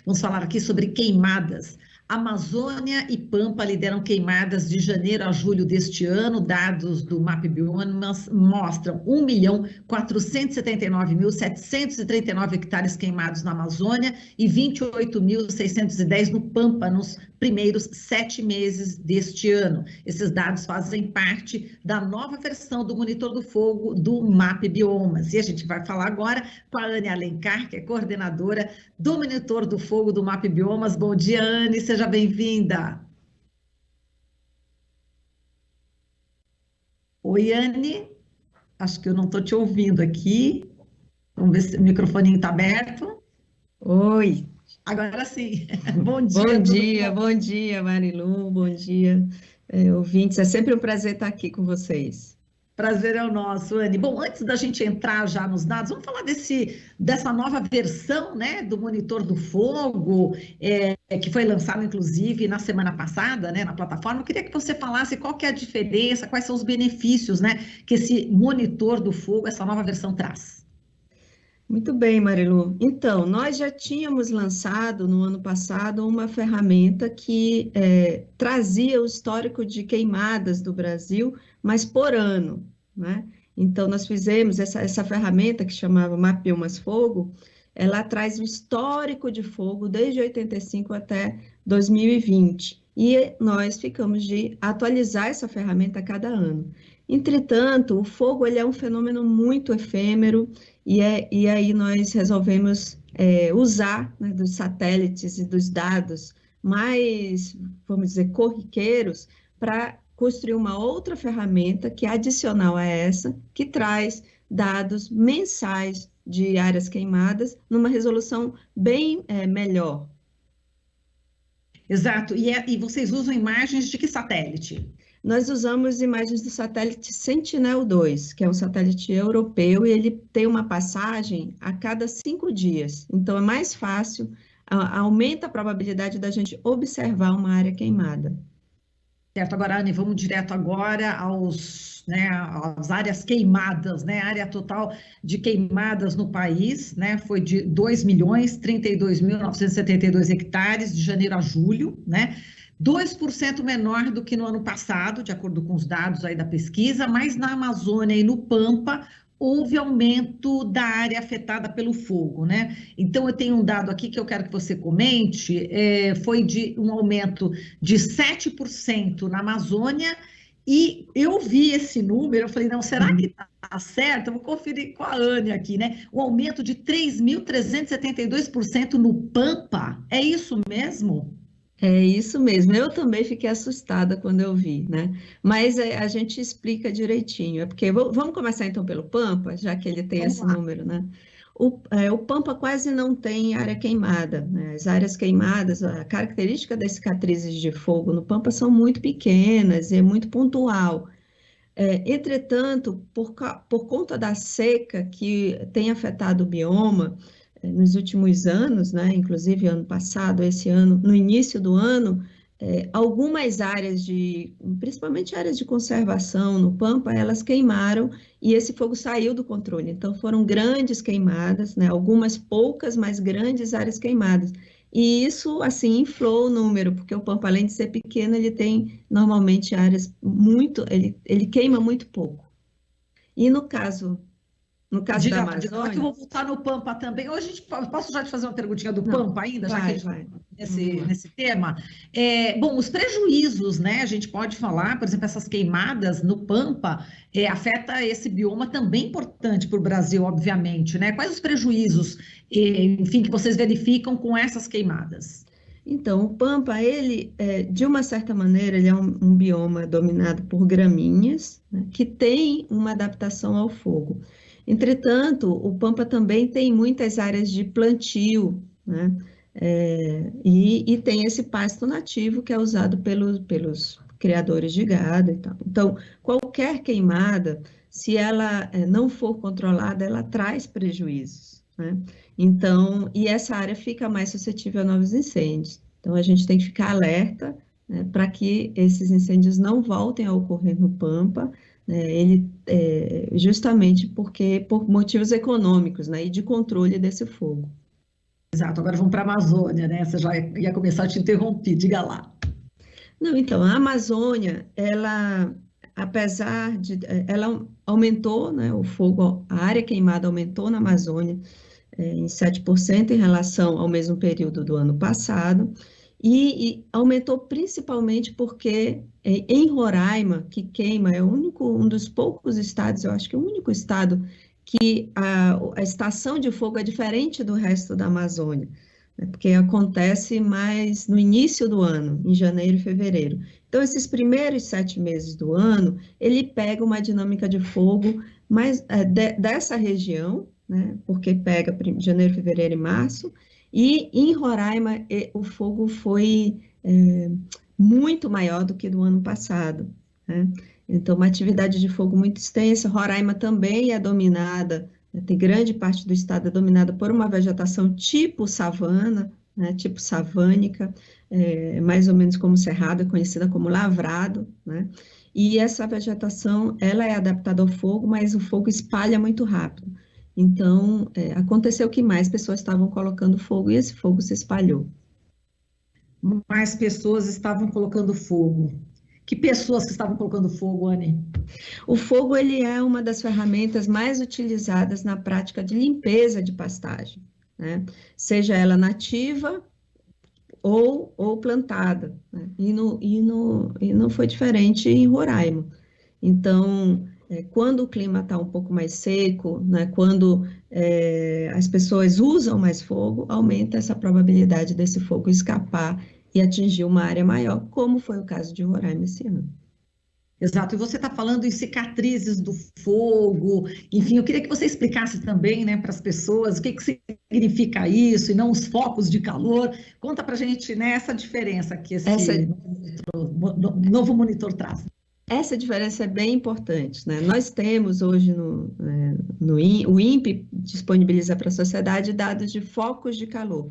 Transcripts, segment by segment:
Vamos falar aqui sobre queimadas. Amazônia e Pampa lideram queimadas de janeiro a julho deste ano. Dados do MapBiomas mostram 1.479.739 hectares queimados na Amazônia e 28.610 no Pampa nos primeiros 7 meses deste ano. Esses dados fazem parte da nova versão do Monitor do Fogo do MapBiomas. E a gente vai falar agora com a Anne Alencar, que é coordenadora do Monitor do Fogo do MapBiomas. Bom dia, Anne, seja bem-vinda. Oi, Anne, acho que eu não estou te ouvindo aqui. Vamos ver se o microfoninho está aberto. Oi, Agora sim. Bom dia, tudo bom? bom dia, Marilu, bom dia, ouvintes. É sempre um prazer estar aqui com vocês. Prazer é o nosso, Anne. Bom, antes da gente entrar já nos dados, vamos falar dessa nova versão, né, do Monitor do Fogo, que foi lançado, inclusive, na semana passada, né, na plataforma. Eu queria que você falasse qual que é a diferença, quais são os benefícios, né, que esse Monitor do Fogo, essa nova versão traz. Muito bem, Marilu. Então, nós já tínhamos lançado no ano passado uma ferramenta que trazia o histórico de queimadas do Brasil, mas por ano, né? Então, nós fizemos essa ferramenta que chamava Mapeou Fogo, ela traz o histórico de fogo desde 85 até 2020. E nós ficamos de atualizar essa ferramenta a cada ano. Entretanto, o fogo ele é um fenômeno muito efêmero, e aí nós resolvemos usar, né, dos satélites e dos dados mais, vamos dizer, corriqueiros, para construir uma outra ferramenta que é adicional a essa, que traz dados mensais de áreas queimadas numa resolução bem melhor. Exato. E vocês usam imagens de que satélite? Nós usamos imagens do satélite Sentinel-2, que é um satélite europeu, e ele tem uma passagem a cada 5 dias. Então, é mais fácil, aumenta a probabilidade da gente observar uma área queimada. Certo, agora, Anne, vamos direto agora né, às áreas queimadas, né? A área total de queimadas no país, né? Foi de 2.032.972 hectares de janeiro a julho, né? 2% menor do que no ano passado, de acordo com os dados aí da pesquisa, mas na Amazônia e no Pampa houve aumento da área afetada pelo fogo, né? Então, eu tenho um dado aqui que eu quero que você comente, foi de um aumento de 7% na Amazônia, e eu vi esse número, eu falei, não, será que está certo? Eu vou conferir com a Anne aqui, né? Um aumento de 3.372% no Pampa, é isso mesmo? É isso mesmo, eu também fiquei assustada quando eu vi, né? Mas a gente explica direitinho, é porque vamos começar então pelo Pampa, já que ele tem Vamos esse lá. número, né? O Pampa quase não tem área queimada, né? As áreas queimadas, a característica das cicatrizes de fogo no Pampa são muito pequenas e é muito pontual. Entretanto, por conta da seca que tem afetado o bioma, nos últimos anos, né, inclusive ano passado, esse ano, no início do ano, algumas áreas principalmente áreas de conservação no Pampa, elas queimaram e esse fogo saiu do controle. Então foram grandes queimadas, né, algumas poucas, mas grandes áreas queimadas. E isso, assim, inflou o número, porque o Pampa, além de ser pequeno, ele tem normalmente áreas muito, ele queima muito pouco. E no caso da Diga lá que eu Amazônia, vou voltar no Pampa também. Hoje a gente posso já te fazer uma perguntinha do não, Pampa ainda, já que a vai, gente está vai, vamos lá. nesse tema. Bom, os prejuízos, né? A gente pode falar, por exemplo, essas queimadas no Pampa, afeta esse bioma também importante para o Brasil, obviamente, né? Quais os prejuízos, enfim, que vocês verificam com essas queimadas? Então, o Pampa, ele, de uma certa maneira, ele é um bioma dominado por gramíneas, né, que tem uma adaptação ao fogo. Entretanto, o Pampa também tem muitas áreas de plantio, né, e tem esse pasto nativo que é usado pelos criadores de gado e tal. Então, qualquer queimada, se ela não for controlada, ela traz prejuízos, né? Então, e essa área fica mais suscetível a novos incêndios. Então, a gente tem que ficar alerta, né, para que esses incêndios não voltem a ocorrer no Pampa, né, justamente por motivos econômicos, né, e de controle desse fogo. Exato, agora vamos para a Amazônia, né? Você já ia começar a te interromper, diga lá. Não, então, a Amazônia, ela, apesar de, ela aumentou, né, o fogo, a área queimada aumentou na Amazônia, em 7% em relação ao mesmo período do ano passado, e aumentou principalmente porque em Roraima, que queima, é o único, um dos poucos estados, eu acho que é o único estado que a estação de fogo é diferente do resto da Amazônia, né, porque acontece mais no início do ano, em janeiro e fevereiro. Então, esses primeiros 7 meses do ano, ele pega uma dinâmica de fogo mais dessa região, né, porque pega janeiro, fevereiro e março, e em Roraima o fogo foi muito maior do que do ano passado, né? Então, uma atividade de fogo muito extensa. Roraima também é dominada, né, tem grande parte do estado é dominada por uma vegetação tipo savana, né, tipo savânica, mais ou menos como cerrado, conhecida como lavrado, né? E essa vegetação, ela é adaptada ao fogo, mas o fogo espalha muito rápido. Então, aconteceu que mais pessoas estavam colocando fogo e esse fogo se espalhou. Mais pessoas estavam colocando fogo. Que pessoas que estavam colocando fogo, Anne? O fogo, ele é uma das ferramentas mais utilizadas na prática de limpeza de pastagem, né? Seja ela nativa ou plantada, né? E não foi diferente em Roraima. Então, quando o clima está um pouco mais seco, né, quando as pessoas usam mais fogo, aumenta essa probabilidade desse fogo escapar e atingir uma área maior, como foi o caso de Roraima esse ano. Exato, e você está falando em cicatrizes do fogo, enfim, eu queria que você explicasse também, né, para as pessoas o que que significa isso e não os focos de calor. Conta para a gente, né, essa diferença que Essa, esse novo monitor traz. essa diferença é bem importante, né? Nós temos hoje o INPE disponibiliza para a sociedade dados de focos de calor,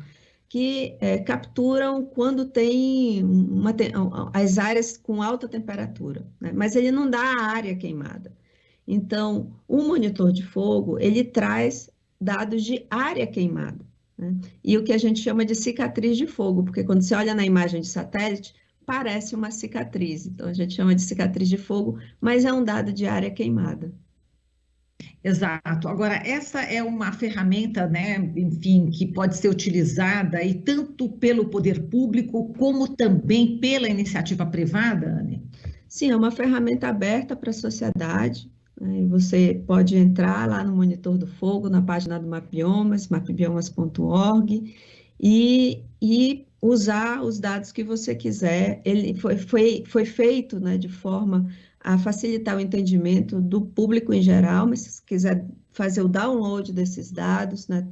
que capturam quando tem as áreas com alta temperatura, né? Mas ele não dá a área queimada. Então, o monitor de fogo, ele traz dados de área queimada, né? E o que a gente chama de cicatriz de fogo, porque quando você olha na imagem de satélite, parece uma cicatriz. Então, a gente chama de cicatriz de fogo, mas é um dado de área queimada. Exato. Agora, essa é uma ferramenta, né, enfim, que pode ser utilizada e tanto pelo poder público como também pela iniciativa privada, Anne? Sim, é uma ferramenta aberta para a sociedade, né? E você pode entrar lá no Monitor do Fogo, na página do Mapbiomas, mapbiomas.org, e usar os dados que você quiser. Ele foi feito, né, de forma a facilitar o entendimento do público em geral, mas se quiser fazer o download desses dados, né,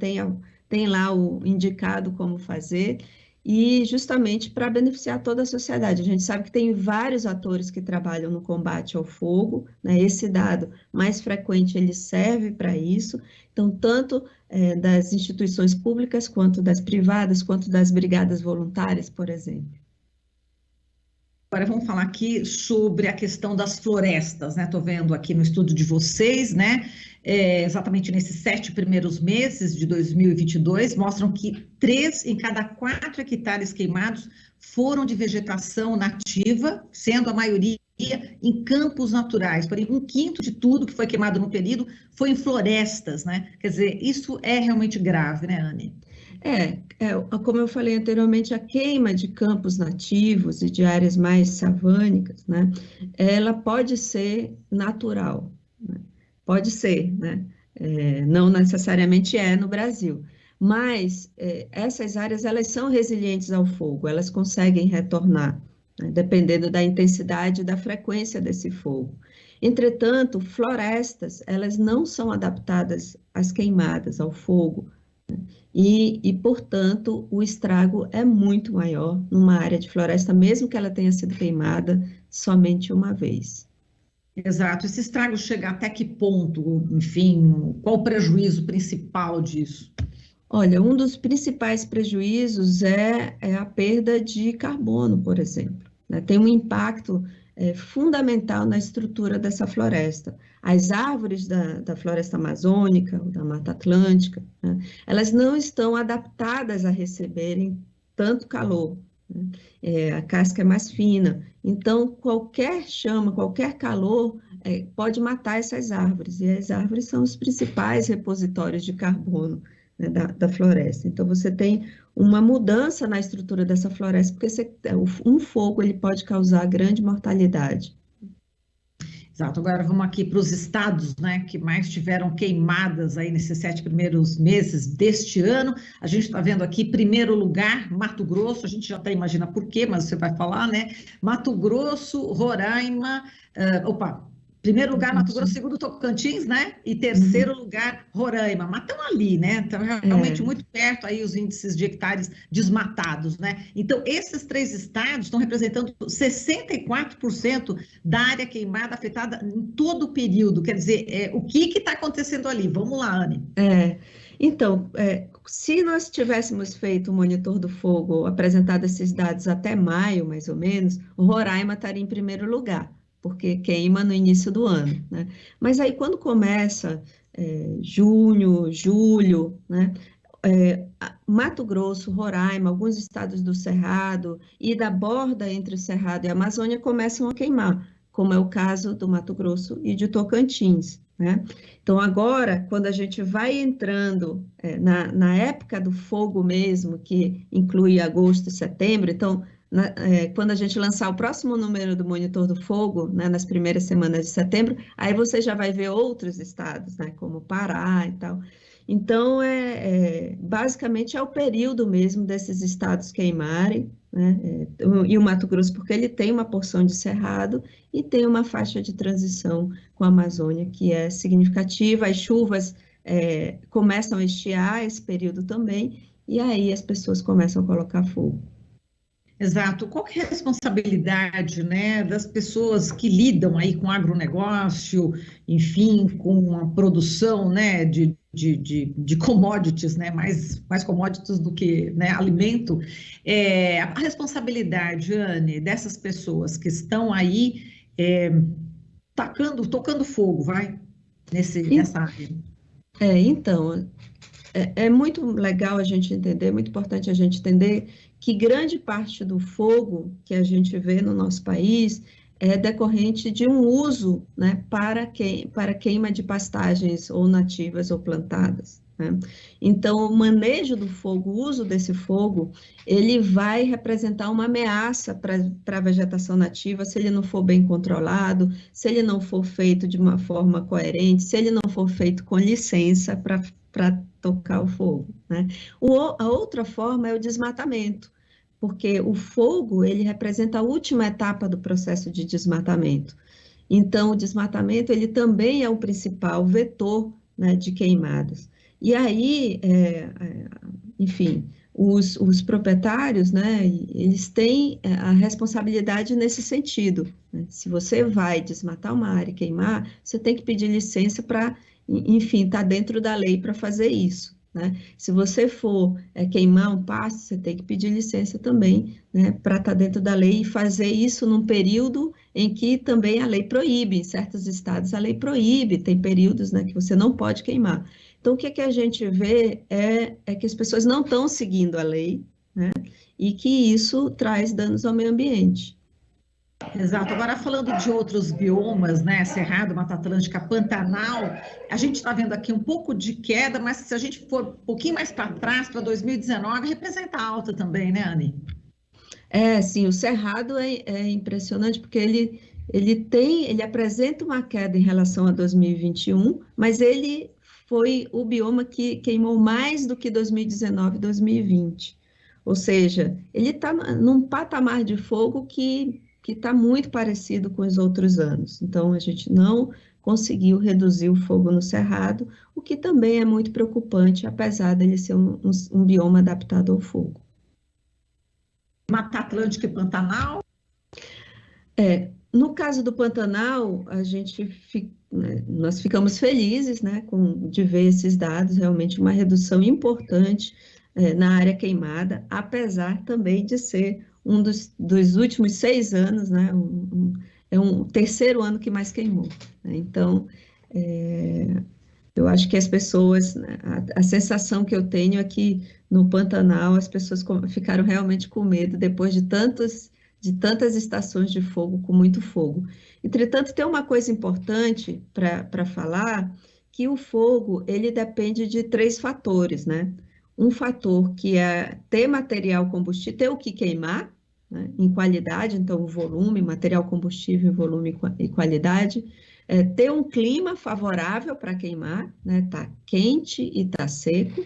tem lá o indicado como fazer, e justamente para beneficiar toda a sociedade. A gente sabe que tem vários atores que trabalham no combate ao fogo, né? Esse dado mais frequente ele serve para isso. Então, tanto das instituições públicas, quanto das privadas, quanto das brigadas voluntárias, por exemplo. Agora vamos falar aqui sobre a questão das florestas, né? Estou vendo aqui no estudo de vocês, né? Exatamente nesses 7 primeiros meses de 2022, mostram que 3 em cada 4 hectares queimados foram de vegetação nativa, sendo a maioria em campos naturais. Porém, 1/5 de tudo que foi queimado no período foi em florestas, né? Quer dizer, isso é realmente grave, né, Anne? Como eu falei anteriormente, a queima de campos nativos e de áreas mais savânicas, né, ela pode ser natural, né, pode ser, né, não necessariamente é no Brasil, mas essas áreas, elas são resilientes ao fogo, elas conseguem retornar, né, dependendo da intensidade e da frequência desse fogo. Entretanto, florestas, elas não são adaptadas às queimadas, ao fogo, portanto, o estrago é muito maior numa área de floresta, mesmo que ela tenha sido queimada somente uma vez. Exato. Esse estrago chega até que ponto? Enfim, qual o prejuízo principal disso? Olha, um dos principais prejuízos é a perda de carbono, por exemplo, né? Tem um impacto fundamental na estrutura dessa floresta. As árvores da floresta amazônica, ou da Mata Atlântica, né, elas não estão adaptadas a receberem tanto calor, né? A casca é mais fina, então qualquer chama, qualquer calor pode matar essas árvores, e as árvores são os principais repositórios de carbono, né, da floresta. Então você tem uma mudança na estrutura dessa floresta, porque um fogo ele pode causar grande mortalidade. Exato. Agora vamos aqui para os estados, né, que mais tiveram queimadas aí nesses 7 primeiros meses deste ano. A gente está vendo aqui, primeiro lugar, Mato Grosso, a gente já até imagina por quê, mas você vai falar, né? Mato Grosso, Roraima, primeiro lugar, Mato Grosso, segundo Tocantins, né? E terceiro lugar, Roraima. Mas estão ali, né? Estão realmente muito perto aí os índices de hectares desmatados, né? Então, esses 3 estados estão representando 64% da área queimada afetada em todo o período. Quer dizer, o que está acontecendo ali? Vamos lá, Anne. Então, se nós tivéssemos feito o monitor do fogo, apresentado esses dados até maio, mais ou menos, o Roraima estaria em primeiro lugar, porque queima no início do ano, né? Mas aí quando começa junho, julho, né? Mato Grosso, Roraima, alguns estados do Cerrado e da borda entre o Cerrado e a Amazônia começam a queimar, como é o caso do Mato Grosso e de Tocantins, né? Então agora, quando a gente vai entrando na época do fogo mesmo, que inclui agosto e setembro, então quando a gente lançar o próximo número do Monitor do Fogo, né, nas primeiras semanas de setembro, aí você já vai ver outros estados, né, como Pará e tal. Então, basicamente é o período mesmo desses estados queimarem, né, e o Mato Grosso, porque ele tem uma porção de cerrado e tem uma faixa de transição com a Amazônia que é significativa, as chuvas começam a estiar esse período também, e aí as pessoas começam a colocar fogo. Exato. Qual que é a responsabilidade, né, das pessoas que lidam aí com agronegócio, enfim, com a produção, né, de commodities, né, mais commodities do que, né, alimento? A responsabilidade, Anne, dessas pessoas que estão aí tocando fogo, vai, nessa área. Então, é muito legal a gente entender, é muito importante a gente entender que grande parte do fogo que a gente vê no nosso país é decorrente de um uso, né, para queima de pastagens ou nativas ou plantadas, né? Então, o manejo do fogo, o uso desse fogo, ele vai representar uma ameaça para a vegetação nativa se ele não for bem controlado, se ele não for feito de uma forma coerente, se ele não for feito com licença para tocar o fogo, né? A outra forma é o desmatamento, porque o fogo, ele representa a última etapa do processo de desmatamento. Então, o desmatamento, ele também é o principal vetor, né, de queimadas. E aí, enfim, os proprietários, né, eles têm a responsabilidade nesse sentido, né? Se você vai desmatar uma área e queimar, você tem que pedir licença para, enfim, estar dentro da lei para fazer isso, né? Se você for queimar um pasto, você tem que pedir licença também, né, para estar dentro da lei e fazer isso num período em que também a lei proíbe. Em certos estados a lei proíbe, tem períodos, né, que você não pode queimar. Então, o que a gente vê é que as pessoas não estão seguindo a lei, né, e que isso traz danos ao meio ambiente. Exato. Agora, falando de outros biomas, né? Cerrado, Mata Atlântica, Pantanal, a gente está vendo aqui um pouco de queda, mas se a gente for um pouquinho mais para trás, para 2019, representa alta também, né, Anne? Sim, o Cerrado é impressionante porque ele apresenta uma queda em relação a 2021, mas ele foi o bioma que queimou mais do que 2019 e 2020. Ou seja, ele está num patamar de fogo que está muito parecido com os outros anos. Então, a gente não conseguiu reduzir o fogo no Cerrado, o que também é muito preocupante, apesar dele ser um bioma adaptado ao fogo. Mata Atlântica e Pantanal? No caso do Pantanal, nós ficamos felizes, né, de ver esses dados, realmente uma redução importante na área queimada, apesar também de ser um dos últimos 6 anos, né, é um terceiro ano que mais queimou, né? Então, eu acho que as pessoas, né, a sensação que eu tenho é que no Pantanal as pessoas ficaram realmente com medo depois de tantas estações de fogo com muito fogo. Entretanto, tem uma coisa importante para falar, que o fogo, ele depende de 3 fatores, né? Um fator que é ter material combustível, ter o que queimar, né, em qualidade, então o volume, material combustível, volume e qualidade. Ter um clima favorável para queimar, né? Tá quente e tá seco,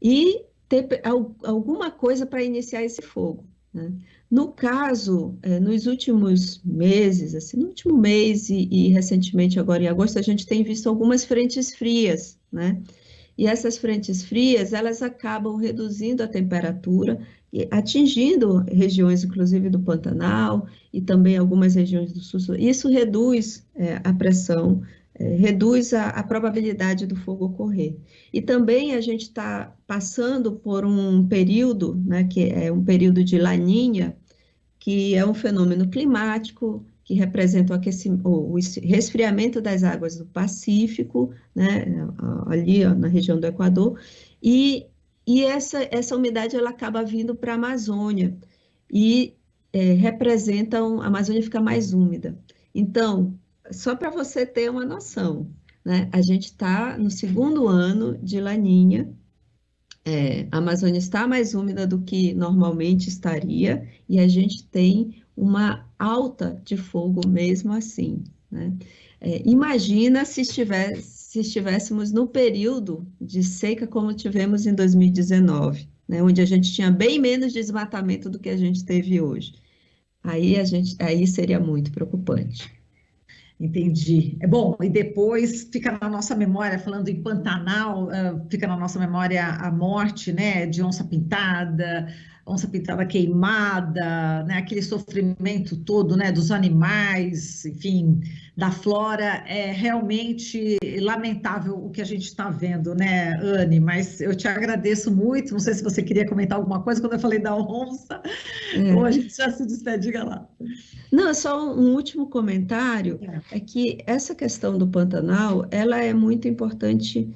e ter alguma coisa para iniciar esse fogo, né? No caso, nos últimos meses, assim, no último mês e recentemente agora em agosto, a gente tem visto algumas frentes frias, né? E essas frentes frias, elas acabam reduzindo a temperatura, atingindo regiões, inclusive do Pantanal, e também algumas regiões do Sul. Isso reduz a pressão, reduz a probabilidade do fogo ocorrer. E também a gente está passando por um período, né, que é um período de Laninha, que é um fenômeno climático que representa o resfriamento das águas do Pacífico, né, ali ó, na região do Equador, e essa umidade ela acaba vindo para a Amazônia e a Amazônia fica mais úmida. Então, só para você ter uma noção, né, a gente está no segundo ano de Laninha. A Amazônia está mais úmida do que normalmente estaria, e a gente tem uma alta de fogo mesmo assim, né? Imagina se estivéssemos no período de seca como tivemos em 2019, né? Onde a gente tinha bem menos desmatamento do que a gente teve hoje. Aí seria muito preocupante. Entendi. Bom, e depois fica na nossa memória, falando em Pantanal, fica na nossa memória a morte, né, de onça pintada queimada, né, aquele sofrimento todo, né, dos animais, enfim, da flora. É realmente lamentável o que a gente está vendo, né, Anne? Mas eu te agradeço muito. Não sei se você queria comentar alguma coisa quando eu falei da onça, ou a É. gente já se despede, diga lá. Não, só um último comentário, é que essa questão do Pantanal, ela é muito importante,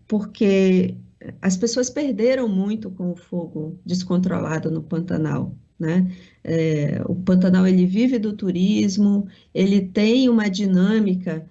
porque as pessoas perderam muito com o fogo descontrolado no Pantanal, né? O Pantanal, ele vive do turismo, ele tem uma dinâmica,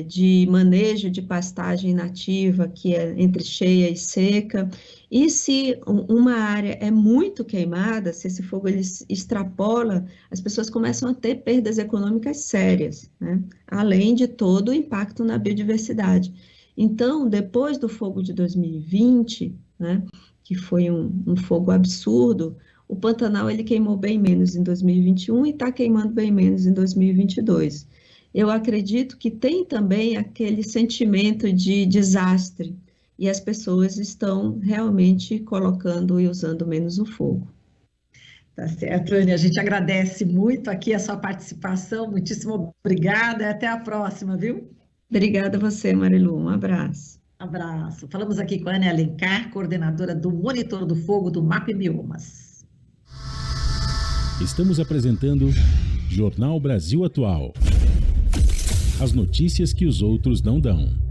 de manejo de pastagem nativa, que é entre cheia e seca, e se uma área é muito queimada, se esse fogo ele extrapola, as pessoas começam a ter perdas econômicas sérias, né? Além de todo o impacto na biodiversidade. Então, depois do fogo de 2020, né, que foi um fogo absurdo, o Pantanal ele queimou bem menos em 2021 e está queimando bem menos em 2022. Eu acredito que tem também aquele sentimento de desastre, e as pessoas estão realmente colocando e usando menos o fogo. Tá certo, Anne. A gente agradece muito aqui a sua participação. Muitíssimo obrigada. Até a próxima, viu? Obrigada a você, Marilu. Um abraço. Abraço. Falamos aqui com a Anne Alencar, coordenadora do Monitor do Fogo do MAP Biomas. Estamos apresentando Jornal Brasil Atual. As notícias que os outros não dão.